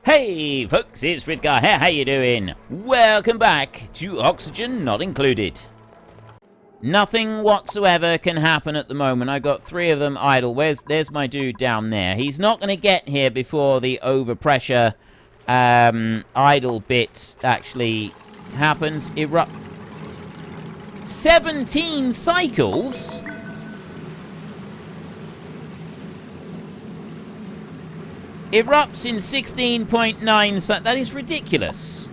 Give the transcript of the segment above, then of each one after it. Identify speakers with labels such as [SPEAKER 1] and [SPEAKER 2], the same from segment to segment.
[SPEAKER 1] Hey folks, it's Frithgar here, how you doing? Welcome back to Oxygen Not Included. Nothing whatsoever can happen at the moment. I got 3 of them idle. There's my dude down there. He's not going to get here before the overpressure idle bit actually happens. 17 cycles? Erupts in 16.9, that is ridiculous.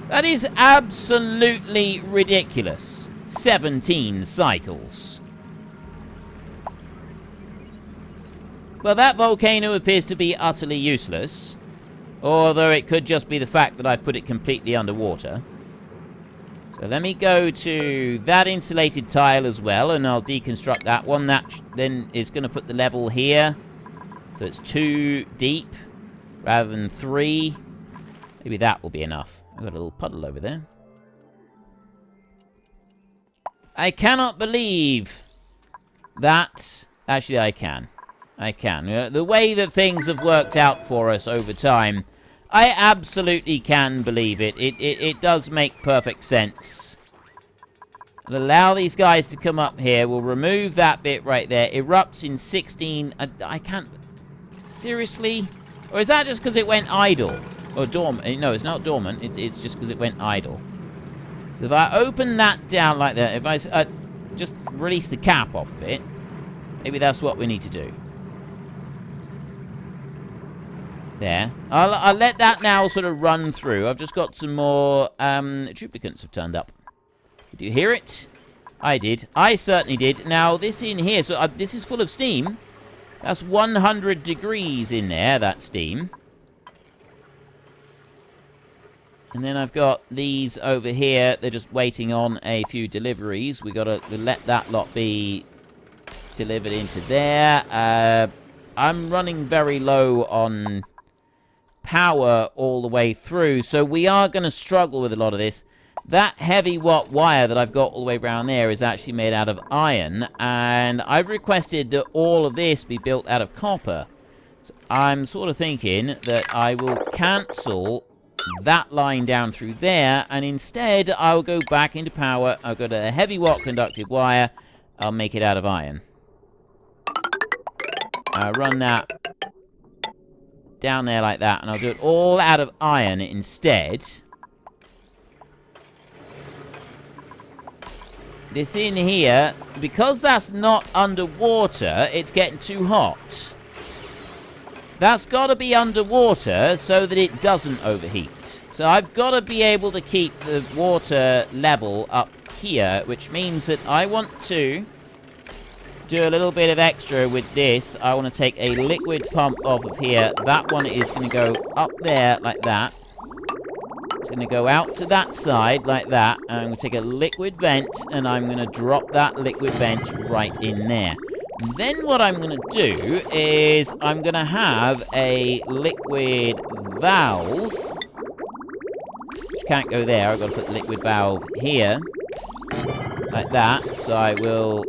[SPEAKER 1] That is absolutely ridiculous. 17 cycles. Well, that volcano appears to be utterly useless. Although it could just be the fact that I've put it completely underwater. So let me go to that insulated tile as well, and I'll deconstruct that one. That then is going to put the level here. So it's 2 deep rather than 3. Maybe that will be enough. I've got a little puddle over there. I cannot believe that... Actually, I can. I can. The way that things have worked out for us over time... I absolutely can believe it. It does make perfect sense. I'll allow these guys to come up here. We'll remove that bit right there. Erupts in 16... I can't... Seriously? Or is that just because it went idle? Or dormant? No, it's not dormant. It's just because it went idle. So if I open that down like that, if I just release the cap off of it, maybe that's what we need to do. There. I'll let that now sort of run through. I've just got some more duplicants have turned up. Did you hear it? I did. I certainly did. Now, this in here, so this is full of steam. That's 100 degrees in there, that steam. And then I've got these over here. They're just waiting on a few deliveries. We got to let that lot be delivered into there. I'm running very low on... power all the way through, so we are going to struggle with a lot of this. That heavy watt wire that I've got all the way around there is actually made out of iron, and I've requested that all of this be built out of copper. So I'm sort of thinking that I will cancel that line down through there, and instead I'll go back into power. I'll go to a heavy watt conductive wire. I'll make it out of iron. I'll run that down there like that, and I'll do it all out of iron instead. This in here, because that's not underwater, it's getting too hot. That's got to be underwater so that it doesn't overheat. So I've got to be able to keep the water level up here, which means that I want to do a little bit of extra with this. I want to take a liquid pump off of here. That one is going to go up there like that. It's going to go out to that side like that. And I'm going to take a liquid vent, and I'm going to drop that liquid vent right in there. And then what I'm going to do is I'm going to have a liquid valve. Which can't go there. I've got to put the liquid valve here. Like that. So I will...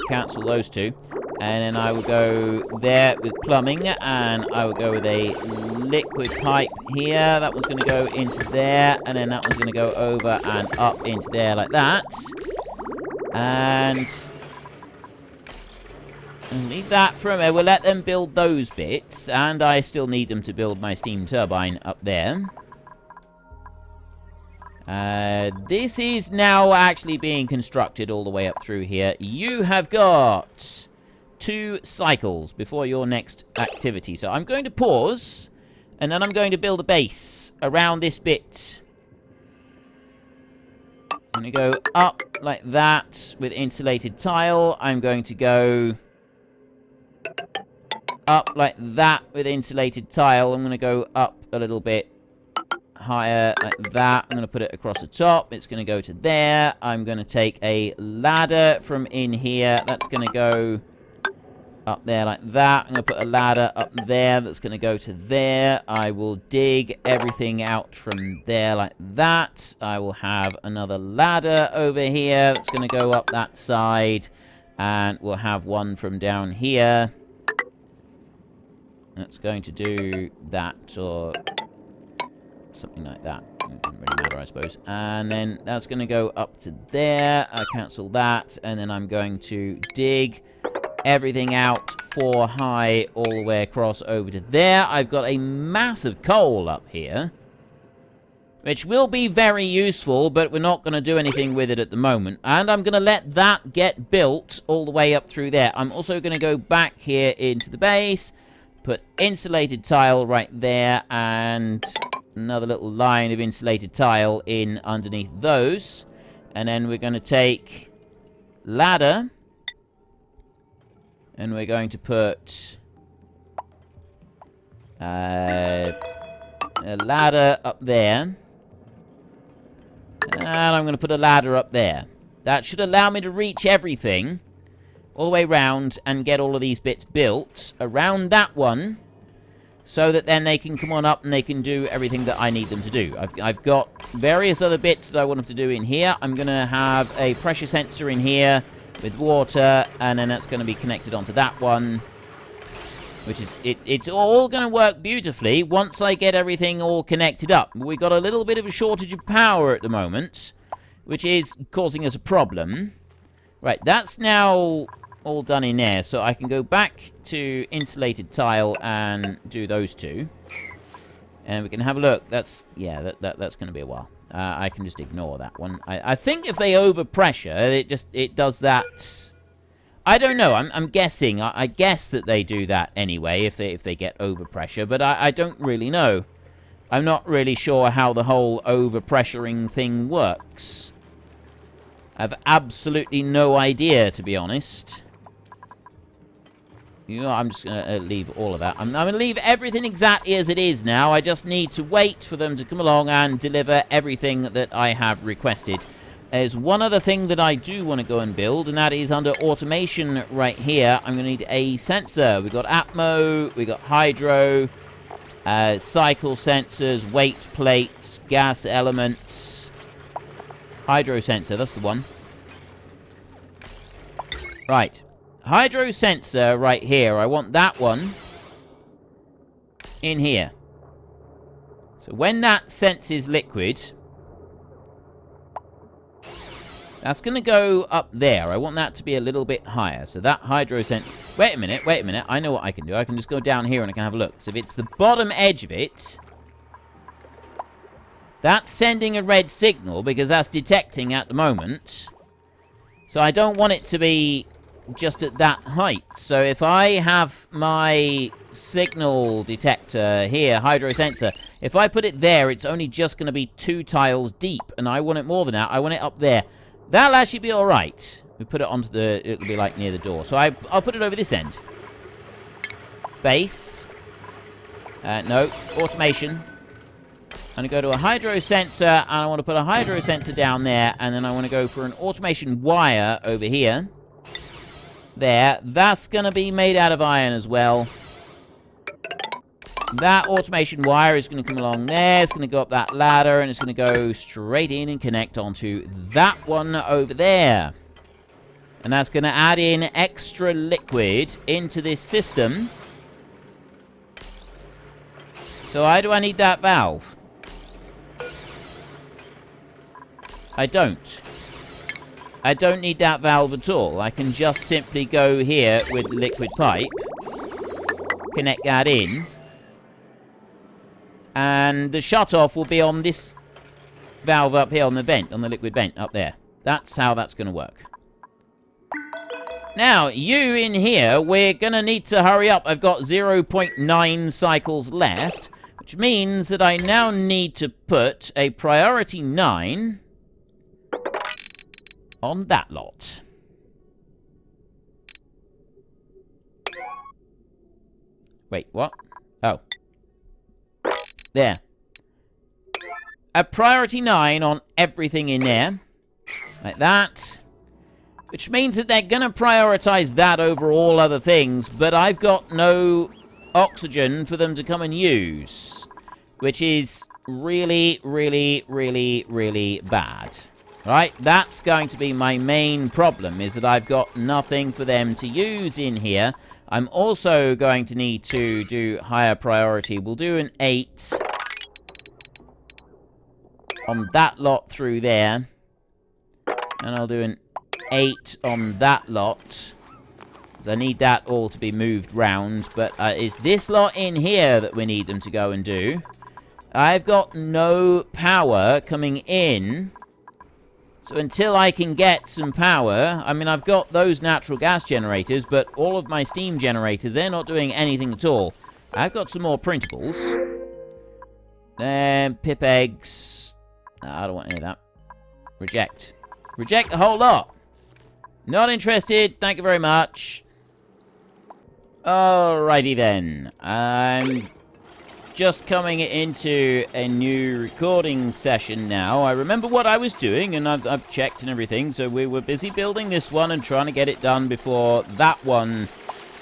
[SPEAKER 1] cancel those two, and then I will go there with plumbing, and I will go with a liquid pipe here. That one's going to go into there, and then that one's going to go over and up into there like that, and leave that for a minute. We'll let them build those bits, and I still need them to build my steam turbine up there. This is now actually being constructed all the way up through here. You have got 2 cycles before your next activity. So I'm going to pause, and then I'm going to build a base around this bit. I'm going to go up like that with insulated tile. I'm going to go up like that with insulated tile. I'm going to go up a little bit higher like that. I'm going to put it across the top. It's going to go to there. I'm going to take a ladder from in here. That's going to go up there like that. I'm going to put a ladder up there. That's going to go to there. I will dig everything out from there like that. I will have another ladder over here. That's going to go up that side. And we'll have one from down here. That's going to do that, or something like that. It doesn't really matter, I suppose. And then that's going to go up to there. I cancel that. And then I'm going to dig everything out 4 high all the way across over to there. I've got a massive coal up here, which will be very useful, but we're not going to do anything with it at the moment. And I'm going to let that get built all the way up through there. I'm also going to go back here into the base, put insulated tile right there, and another little line of insulated tile in underneath those. And then we're going to take ladder, and we're going to put a ladder up there. And I'm going to put a ladder up there. That should allow me to reach everything all the way around and get all of these bits built around that one, so that then they can come on up and they can do everything that I need them to do. I've got various other bits that I want them to do in here. I'm going to have a pressure sensor in here with water, and then that's going to be connected onto that one, which is, it's all going to work beautifully once I get everything all connected up. We've got a little bit of a shortage of power at the moment, which is causing us a problem. Right, that's now all done in there, so I can go back to insulated tile and do those two. And we can have a look. That's, yeah, that's going to be a while. I can just ignore that one. I think if they overpressure, it does that. I don't know. I'm guessing. I guess that they do that anyway if they get overpressure, but I don't really know. I'm not really sure how the whole overpressuring thing works. I've absolutely no idea, to be honest. You know, I'm just going to leave all of that. I'm going to leave everything exactly as it is now. I just need to wait for them to come along and deliver everything that I have requested. There's one other thing that I do want to go and build, and that is under automation right here. I'm going to need a sensor. We've got Atmo, we've got Hydro, cycle sensors, weight plates, gas elements. Hydro sensor, that's the one. Right. Hydro sensor right here. I want that one in here. So when that senses liquid, that's going to go up there. I want that to be a little bit higher. So that hydro sensor... Wait a minute. I know what I can do. I can just go down here and I can have a look. So if it's the bottom edge of it, that's sending a red signal because that's detecting at the moment. So I don't want it to be just at that height. So if I have my signal detector here, hydro sensor, if I put it there, it's only just going to be 2 tiles deep, and I want it more than that. I want it up there. That'll actually be all right. We put it onto the, it'll be like near the door. So I'll put it over this end. Base. No, automation. I'm going to go to a hydro sensor, and I want to put a hydro sensor down there, and then I want to go for an automation wire over here. There. That's going to be made out of iron as well. That automation wire is going to come along there. It's going to go up that ladder, and it's going to go straight in and connect onto that one over there. And that's going to add in extra liquid into this system. So why do I need that valve? I don't. I don't need that valve at all. I can just simply go here with the liquid pipe, connect that in, and the shut-off will be on this valve up here on the vent, on the liquid vent up there. That's how that's going to work. Now, you in here, we're going to need to hurry up. I've got 0.9 cycles left, which means that I now need to put a priority 9 on that lot. Wait, what? Oh. There. A priority 9 on everything in there. Like that. Which means that they're going to prioritize that over all other things, but I've got no oxygen for them to come and use. Which is really, really, really, really bad. Right, that's going to be my main problem, is that I've got nothing for them to use in here. I'm also going to need to do higher priority. We'll do an 8 on that lot through there. And I'll do an 8 on that lot, because I need that all to be moved round. But it's this lot in here that we need them to go and do. I've got no power coming in. So until I can get some power, I mean, I've got those natural gas generators, but all of my steam generators, they're not doing anything at all. I've got some more printables. Pip eggs. I don't want any of that. Reject. Reject the whole lot. Not interested. Thank you very much. Alrighty then. I'm just coming into a new recording session now. I remember what I was doing, and I've checked and everything. So we were busy building this one and trying to get it done before that one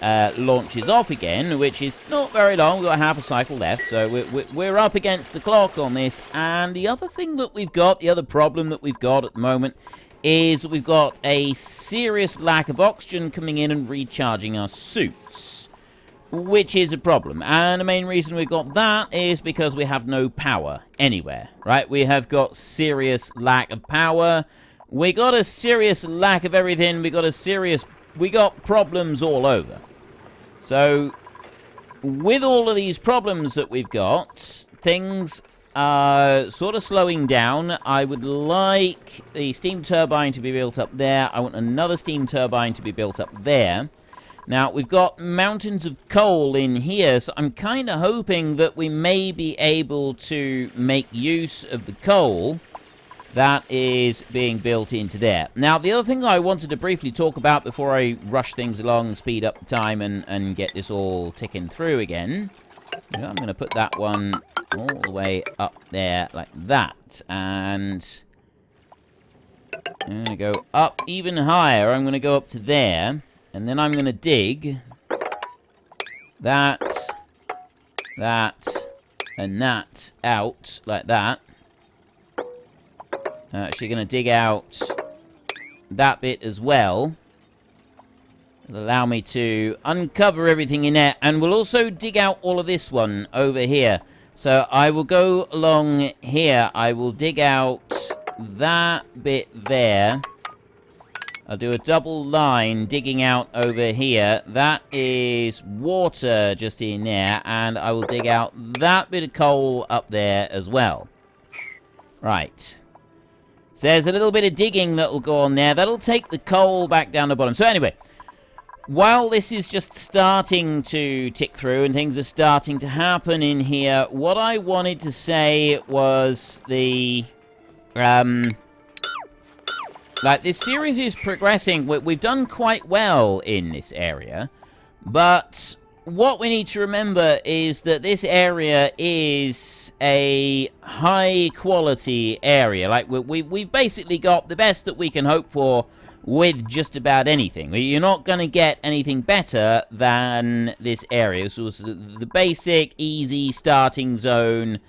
[SPEAKER 1] launches off again, which is not very long. We've got half a cycle left, so we're up against the clock on this. And the other thing that we've got, the other problem that we've got at the moment, is that we've got a serious lack of oxygen coming in and recharging our suits, which is a problem. And the main reason we've got that is because we have no power anywhere, right? We have got serious lack of power. We got a serious lack of everything. We got problems all over. So with all of these problems that we've got, things are sort of slowing down. I would like the steam turbine to be built up there. I want another steam turbine to be built up there. Now, we've got mountains of coal in here, so I'm kind of hoping that we may be able to make use of the coal that is being built into there. Now, the other thing I wanted to briefly talk about before I rush things along, speed up the time, and get this all ticking through again. You know, I'm going to put that one all the way up there like that. And I'm going to go up even higher. I'm going to go up to there. And then I'm going to dig that, and that out like that. Actually going to dig out that bit as well. It'll allow me to uncover everything in there. And we'll also dig out all of this one over here. So I will go along here. I will dig out that bit there. I'll do a double line digging out over here. That is water just in there. And I will dig out that bit of coal up there as well. Right. So there's a little bit of digging that will go on there. That'll take the coal back down the bottom. So anyway, while this is just starting to tick through and things are starting to happen in here, what I wanted to say was the... like, this series is progressing. We've done quite well in this area. But what we need to remember is that this area is a high-quality area. Like, we've basically got the best that we can hope for with just about anything. You're not going to get anything better than this area. So the basic, easy starting zone.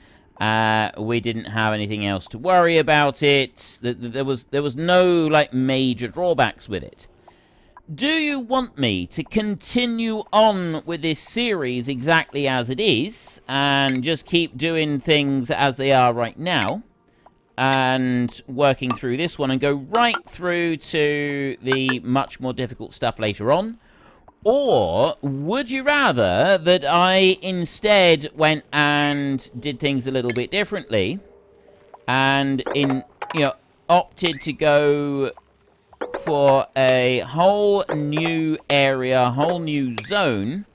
[SPEAKER 1] We didn't have anything else to worry about it. There was no, like, major drawbacks with it. Do you want me to continue on with this series exactly as it is, and just keep doing things as they are right now, and working through this one, and go right through to the much more difficult stuff later on? Or would you rather that I instead went and did things a little bit differently, and opted to go for a whole new area, whole new zone,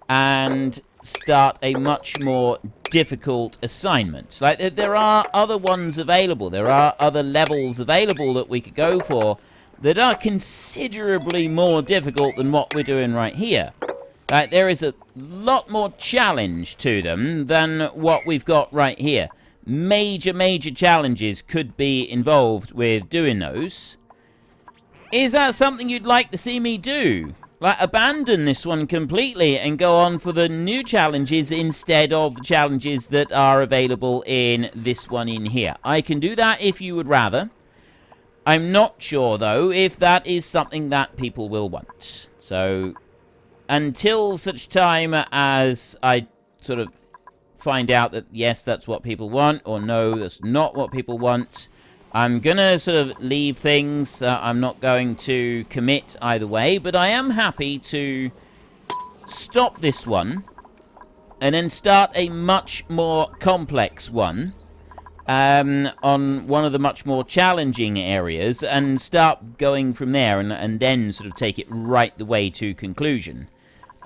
[SPEAKER 1] and start a much more difficult assignment? Like, there are other ones available. There are other levels available that we could go for that are considerably more difficult than what we're doing right here. Like, there is a lot more challenge to them than what we've got right here. Major challenges could be involved with doing those. Is that something you'd like to see me do? Like, abandon this one completely and go on for the new challenges instead of the challenges that are available in this one in here? I can do that if you would rather. I'm not sure, though, if that is something that people will want. So, until such time as I sort of find out that, yes, that's what people want, or no, that's not what people want, I'm going to sort of leave things. I'm not going to commit either way, but I am happy to stop this one and then start a much more complex one on one of the much more challenging areas and start going from there and then sort of take it right the way to conclusion.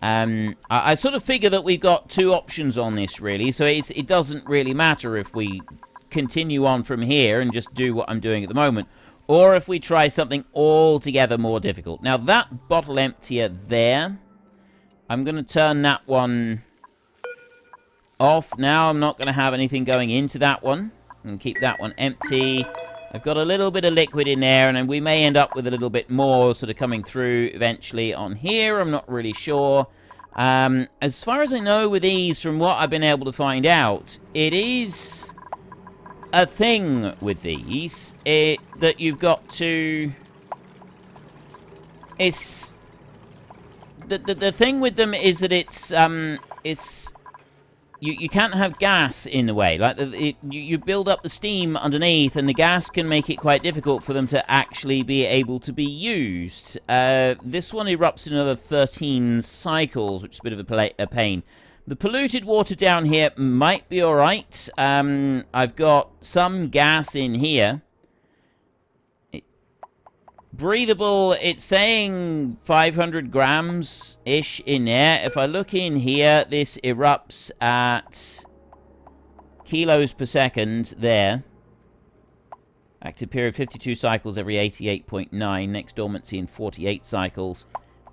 [SPEAKER 1] I sort of figure that we've got two options on this, really, so it doesn't really matter if we continue on from here and just do what I'm doing at the moment, or if we try something altogether more difficult. Now, that bottle emptier there, I'm going to turn that one off now. I'm not going to have anything going into that one, and keep that one empty. I've got a little bit of liquid in there, and then we may end up with a little bit more sort of coming through eventually on here. I'm not really sure. As far as I know with these, from what I've been able to find out, it is a thing with these that you've got to... It's... The thing with them is that it's you can't have gas in the way. Like, you build up the steam underneath, and the gas can make it quite difficult for them to actually be able to be used. This one erupts in another 13 cycles, which is a bit of a pain. The polluted water down here might be alright. I've got some gas in here. Breathable, it's saying 500 grams-ish in there. If I look in here, this erupts at kilos per second there. Active period 52 cycles every 88.9. Next dormancy in 48 cycles.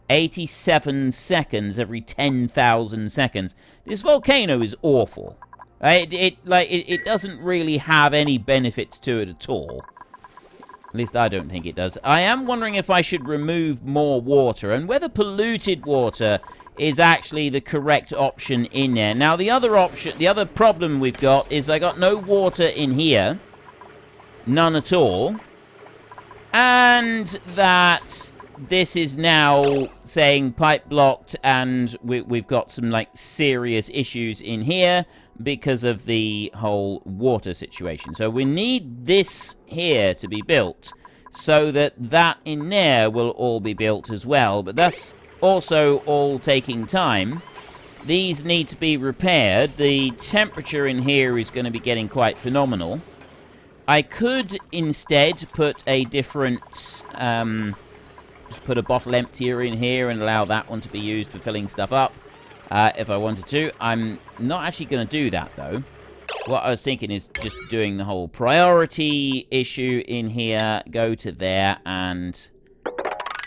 [SPEAKER 1] 87 seconds every 10,000 seconds. This volcano is awful. It doesn't really have any benefits to it at all. At least I don't think it does. I am wondering if I should remove more water, and whether polluted water is actually the correct option in there. Now, the other problem we've got is I got no water in here. None at all. And that this is now saying pipe blocked, and we've got some, like, serious issues in here because of the whole water situation. So we need this here to be built so that that in there will all be built as well. But that's also all taking time. These need to be repaired. The temperature in here is going to be getting quite phenomenal. I could instead put a different... just put a bottle emptier in here and allow that one to be used for filling stuff up. If I wanted to. I'm not actually going to do that, though. What I was thinking is just doing the whole priority issue in here. Go to there, and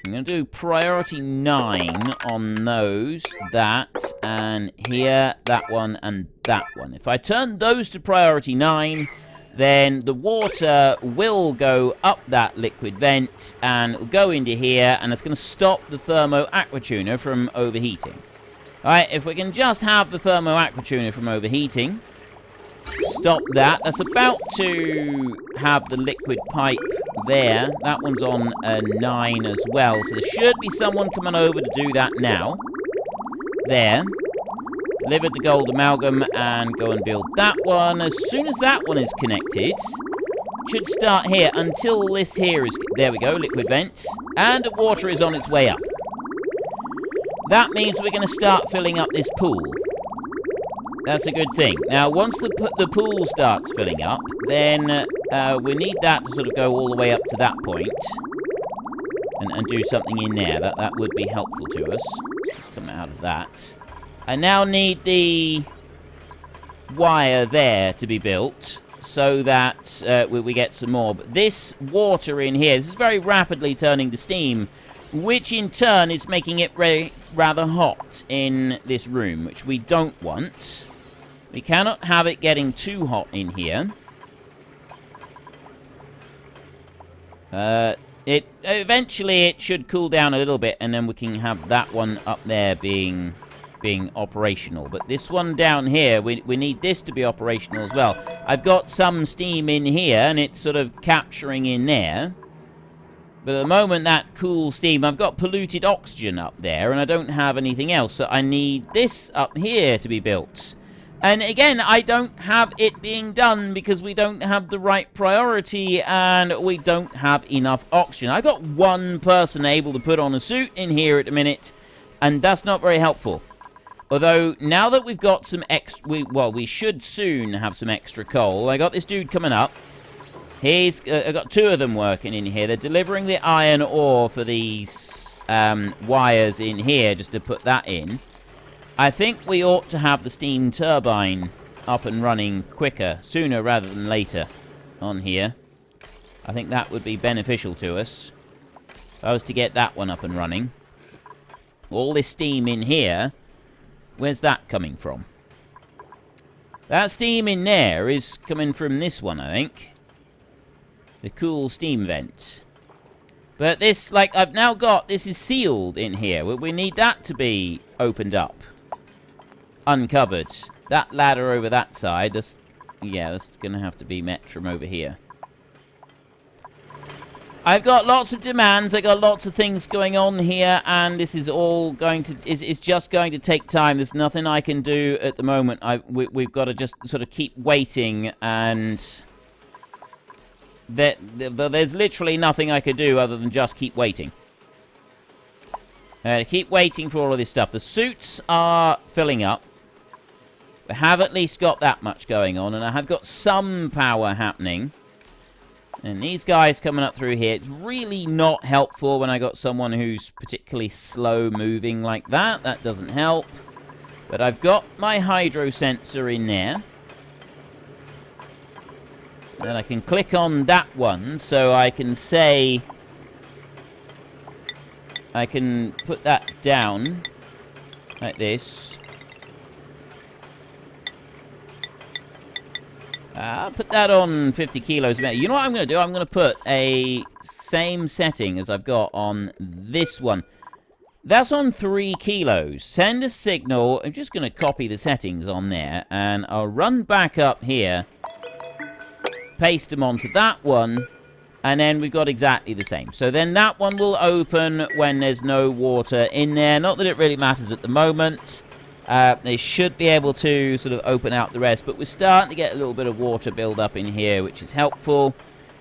[SPEAKER 1] I'm going to do priority 9 on those. That, and here, that one, and that one. If I turn those to priority 9, then the water will go up that liquid vent, and it'll go into here, and it's going to stop the thermo aqua tuner from overheating. Alright, if we can just have the thermo aqua tuner from overheating, stop that. That's about to have the liquid pipe there. That one's on a 9 as well, so there should be someone coming over to do that now. There. Delivered the gold amalgam, and go and build that one. As soon as that one is connected, should start here until this here is... There we go, liquid vent. And the water is on its way up. That means we're going to start filling up this pool. That's a good thing. Now, once the pool starts filling up, then we need that to sort of go all the way up to that point. And do something in there. That would be helpful to us. Let's come out of that. I now need the wire there to be built so that we get some more. But this water in here, this is very rapidly turning to steam, which in turn is making it rather hot in this room, which we don't want. We cannot have it getting too hot in here. Eventually it should cool down a little bit, and then we can have that one up there being operational. But this one down here, we need this to be operational as well. I've got some steam in here, and it's sort of capturing in there. But at the moment, that cool steam, I've got polluted oxygen up there, and I don't have anything else. So I need this up here to be built. And again, I don't have it being done because we don't have the right priority, and we don't have enough oxygen. I've got one person able to put on a suit in here at the minute, and that's not very helpful. Although, now that we've got some extra... Well, we should soon have some extra coal. I got this dude coming up. I've got two of them working in here. They're delivering the iron ore for these wires in here, just to put that in. I think we ought to have the steam turbine up and running quicker, sooner rather than later, on here. I think that would be beneficial to us. If I was to get that one up and running. All this steam in here, where's that coming from? That steam in there is coming from this one, I think. The cool steam vent. But this, like, I've now got... This is sealed in here. We need that to be opened up. Uncovered. That ladder over that side. That's going to have to be met from over here. I've got lots of demands. I've got lots of things going on here. And this is all going to... It's just going to take time. There's nothing I can do at the moment. We've got to just sort of keep waiting and... There's literally nothing I could do other than just keep waiting. Keep waiting for all of this stuff. The suits are filling up. We have at least got that much going on, and I have got some power happening. And these guys coming up through here, it's really not helpful when I got someone who's particularly slow moving like that. That doesn't help. But I've got my hydro sensor in there. And I can click on that one, so I can say... I can put that down, like this. I'll put that on 50 kilos. You know what I'm going to do? I'm going to put a same setting as I've got on this one. That's on 3 kilos. Send a signal. I'm just going to copy the settings on there, and I'll run back up here. Paste them onto that one, and then we've got exactly the same. So then that one will open when there's no water in there. Not that it really matters at the moment. They should be able to sort of open out the rest, but we're starting to get a little bit of water build up in here, which is helpful.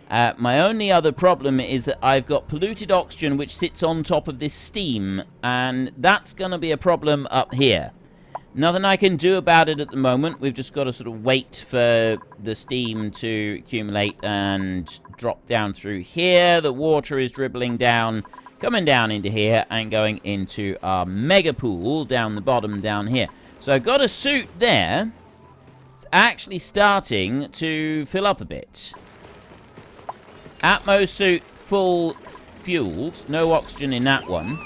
[SPEAKER 1] My only other problem is that I've got polluted oxygen which sits on top of this steam, and that's going to be a problem up here. Nothing I can do about it at the moment. We've just got to sort of wait for the steam to accumulate and drop down through here. The water is dribbling down, coming down into here, and going into our mega pool down the bottom down here. So I've got a suit there. It's actually starting to fill up a bit. Atmo suit full fueled. No oxygen in that one.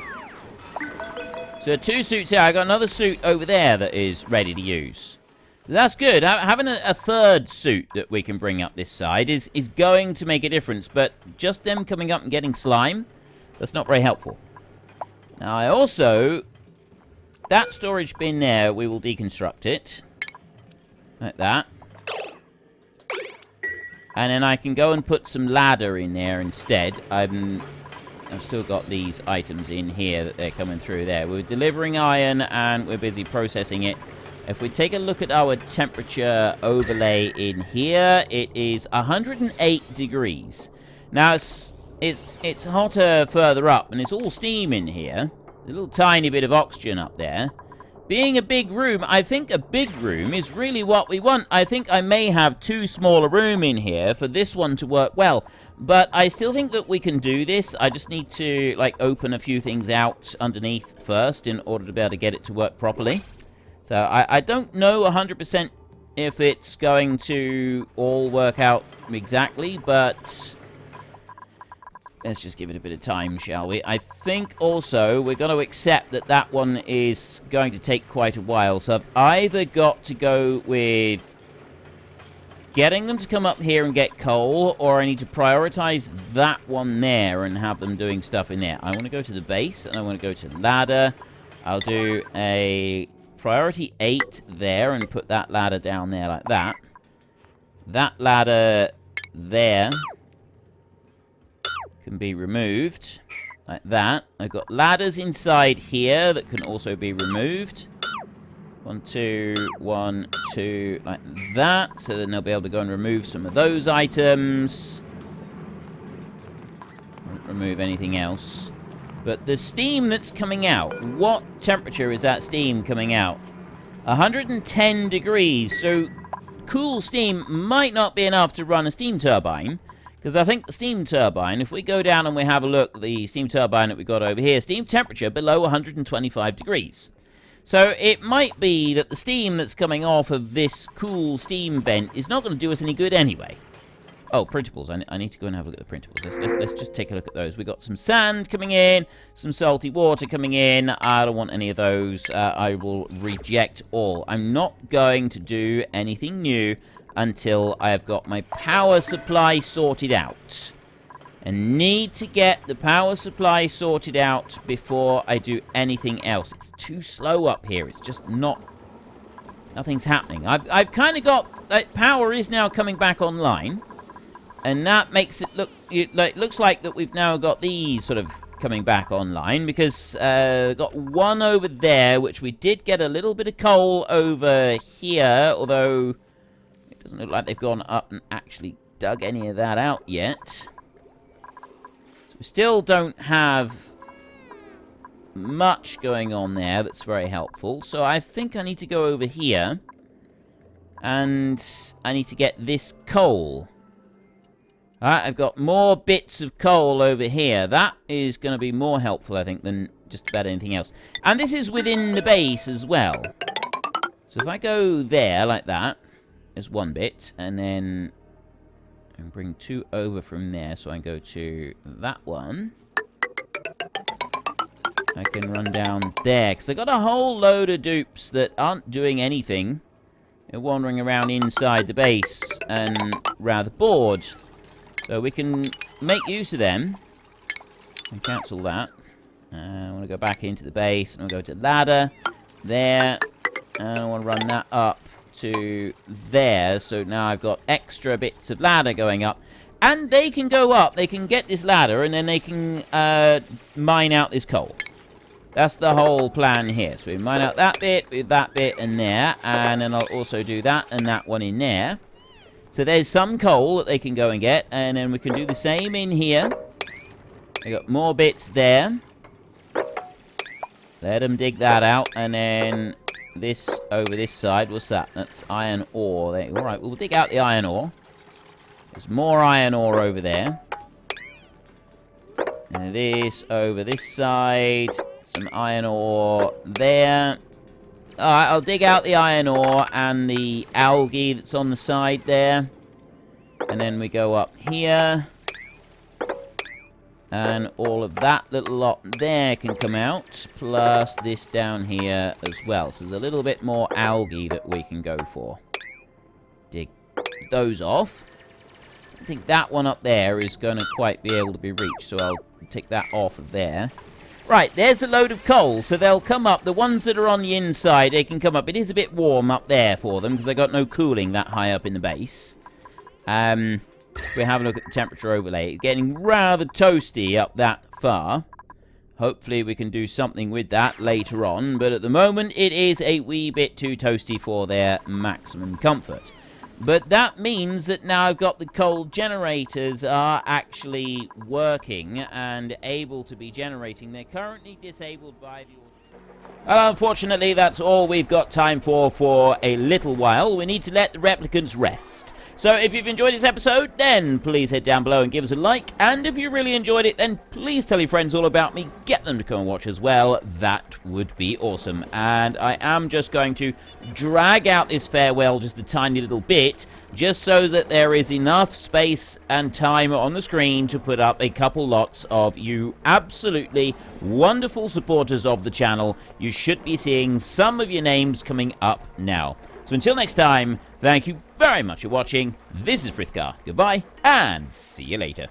[SPEAKER 1] So 2 suits here. I got another suit over there that is ready to use. So that's good. Having a third suit that we can bring up this side is going to make a difference. But just them coming up and getting slime, that's not very helpful. Now I also... That storage bin there, we will deconstruct it. Like that. And then I can go and put some ladder in there instead. I've still got these items in here that they're coming through there. We're delivering iron and we're busy processing it. If we take a look at our temperature overlay in here, it is 108 degrees. Now, it's hotter further up, and it's all steam in here. A little tiny bit of oxygen up there. Being a big room, I think a big room is really what we want. I think I may have too small a room in here for this one to work well. But I still think that we can do this. I just need to, like, open a few things out underneath first in order to be able to get it to work properly. So I don't know 100% if it's going to all work out exactly, but... Let's just give it a bit of time, shall we? I think also we're going to accept that that one is going to take quite a while. So I've either got to go with getting them to come up here and get coal, or I need to prioritize that one there and have them doing stuff in there. I want to go to the base, and I want to go to ladder. I'll do a priority 8 there and put that ladder down there like that. That ladder there can be removed like that. I've got ladders inside here that can also be removed. 1, 2, 1, 2, like that. So then they'll be able to go and remove some of those items. Won't remove anything else. But the steam that's coming out, what temperature is that steam coming out? 110 degrees. So cool steam might not be enough to run a steam turbine. Because I think the steam turbine, if we go down and we have a look at the steam turbine that we got over here, steam temperature below 125 degrees. So it might be that the steam that's coming off of this cool steam vent is not going to do us any good anyway. Oh, printables. I need to go and have a look at the printables. Let's just take a look at those. We got some sand coming in, some salty water coming in. I don't want any of those. I will reject all. I'm not going to do anything new until I have got my power supply sorted out. I need to get the power supply sorted out before I do anything else. It's too slow up here. It's just not... Nothing's happening. I've kind of got... power is now coming back online. And that makes it look... looks like that we've now got these sort of coming back online. Because got one over there, which we did get a little bit of coal over here. Although... Doesn't look like they've gone up and actually dug any of that out yet. So we still don't have much going on there that's very helpful. So I think I need to go over here. And I need to get this coal. Alright, I've got more bits of coal over here. That is going to be more helpful, I think, than just about anything else. And this is within the base as well. So if I go there like that. There's one bit, and then and bring 2 over from there, so I go to that one. I can run down there, because I got a whole load of dupes that aren't doing anything. They're wandering around inside the base, and rather bored. So we can make use of them. And cancel that. I want to go back into the base, and I'll go to ladder, there, and I want to run that up to there. So now I've got extra bits of ladder going up, and they can go up, they can get this ladder, and then they can mine out this coal. That's the whole plan here. So we mine out that bit with that bit in there, and then I'll also do that and that one in there. So there's some coal that they can go and get, and then we can do the same in here. I got more bits there. Let them dig that out, and then this over this side. What's that? That's iron ore. Alright, we'll dig out the iron ore. There's more iron ore over there. And this over this side. Some iron ore there. Alright, I'll dig out the iron ore and the algae that's on the side there. And then we go up here. And all of that little lot there can come out, plus this down here as well. So there's a little bit more algae that we can go for. Dig those off. I think that one up there is going to quite be able to be reached, so I'll take that off of there. Right, there's a load of coal, so they'll come up. The ones that are on the inside, they can come up. It is a bit warm up there for them, because I got no cooling that high up in the base. We have a look at the temperature overlay. It's getting rather toasty up that far. Hopefully we can do something with that later on. But at the moment, it is a wee bit too toasty for their maximum comfort. But that means that now I've got the coal generators are actually working and able to be generating. They're currently disabled by the... Well, unfortunately, that's all we've got time for a little while. We need to let the replicants rest. So if you've enjoyed this episode, then please head down below and give us a like. And if you really enjoyed it, then please tell your friends all about me. Get them to come and watch as well. That would be awesome. And I am just going to drag out this farewell just a tiny little bit, just so that there is enough space and time on the screen to put up a couple lots of you absolutely wonderful supporters of the channel. You should be seeing some of your names coming up now. So until next time, thank you very much for watching. This is Frithgar. Goodbye, and see you later.